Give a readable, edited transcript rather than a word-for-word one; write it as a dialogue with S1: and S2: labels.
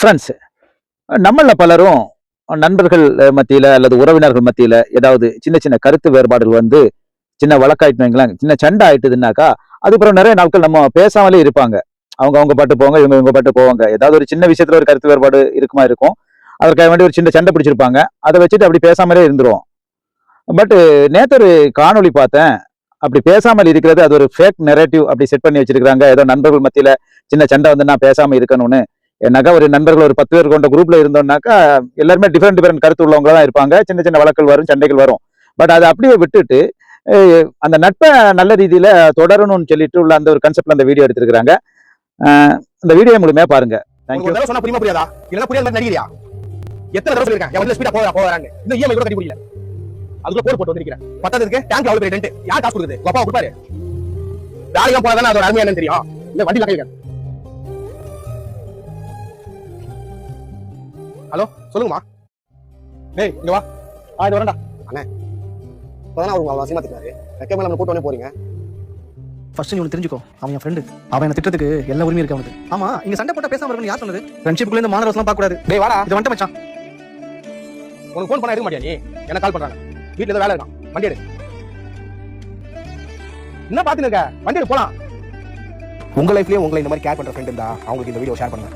S1: Friends, நம்மள பலரும் நண்பர்கள் மத்தியில அல்லது உறவினர்கள் மத்தியில ஏதாவது சின்ன சின்ன கருத்து வேறுபாடுகள் வந்து சின்ன வழக்காயிட்டு வைங்களேன், சின்ன சண்டை ஆயிட்டுதுன்னாக்கா, அதுக்கப்புறம் நிறைய நாட்கள் நம்ம பேசாமலே இருப்பாங்க. அவங்க அவங்க பாட்டு போவாங்க, இவங்க இவங்க பாட்டு போவாங்க. ஏதாவது ஒரு சின்ன விஷயத்துல ஒரு கருத்து வேறுபாடு இருக்கும். அதற்காக வேண்டி ஒரு சின்ன சண்டை பிடிச்சிருப்பாங்க. அதை வச்சுட்டு அப்படி பேசாமலே இருந்துருவோம். பட் நேத்து ஒரு காணொளி பார்த்தேன். அப்படி பேசாமல் இருக்கிறது அது ஒரு ஃபேக் நெரேட்டிவ் அப்படி செட் பண்ணி வச்சிருக்காங்க. ஏதோ நண்பர்கள் மத்தியில சின்ன சண்டை வந்து நான் பேசாம இருக்கணும்னு. ஏன்னாக்கா ஒரு நண்பர்கள் ஒரு 10 பேர் கொண்ட குரூப்ல இருந்தோம்னாக்கா எல்லாருமே டிஃபரெண்ட் கருத்து உள்ளவங்களா தான் இருப்பாங்க. சின்ன சின்ன வழக்குகள் வரும், சண்டைகள் வரும். பட் அதை அப்படியே விட்டுட்டு அந்த நட்பை நல்ல ரீதியில தொடரணும்னு சொல்லிட்டு உள்ள அந்த ஒரு கன்செப்ட்ல அந்த வீடியோ எடுத்திருக்காங்க. அந்த வீடியோ முழுமையா பாருங்க. தேங்க்யூ.
S2: சொன்னா புரியுமா புரியாதா? இல்ல புரியாத மாதிரி நடிக்கிறியா? எத்தனை தடவை சொல்லிருக்கேன் எவ்வளவு ஸ்பீடா போறாங்க. இந்த இஎம்ஐ கூட கட்டி முடியல. அதுக்குள்ள போர் போட்டு வந்திருக்கேன். பத்ததுக்கு டேங்க் அவ்வளவு பெரிய டென்ட். யார் காசு கொடுக்குது? அப்பா கொடுப்பாரு. வேலைக்கு போனதானே அதோட அருமை என்னன்னு தெரியும். இந்த வண்டில கையில. ஹலோ சொல்லுங்கம்மா. டேய் இங்க வா. இது வரேன்டா. அண்ணே இப்பதான் அவங்க அவசியமா திட்டாரு. ரெக்கே மேல நம்ம கூட்டோனே போறீங்க.
S3: ஃபர்ஸ்ட் நீ ஒன்று தெரிஞ்சுக்கோ, அவன் என் ஃப்ரெண்டு. அவன் என்ன திட்டத்துக்கு எல்லா உரிமையும் இருக்கு அவனுக்கு. ஆமா, இங்க சண்டை போட்டா பேசாம இருக்கணும் யார் சொன்னது? ஃப்ரெண்ட்ஷிப்குள்ள இந்த மானரஸ்லாம் பார்க்க கூடாது.
S2: டேய் வாடா.
S3: இது வந்துட்டு மச்சான்.
S2: உனக்கு ஃபோன் பண்ணா எடுக்க மாட்டியா நீ? எனக்கு கால் பண்றாங்க. வீட்ல ஏதோ வேலை இருக்கான். வண்டி எடு. என்ன பாத்துன்னு இருக்க? வண்டி எடு போலாம். உங்க லைஃப்லயே உங்களை இந்த மாதிரி கேர் பண்ற ஃப்ரெண்ட் இருந்தா அவங்களுக்கு இந்த வீடியோ ஷேர் பண்ணுங்க.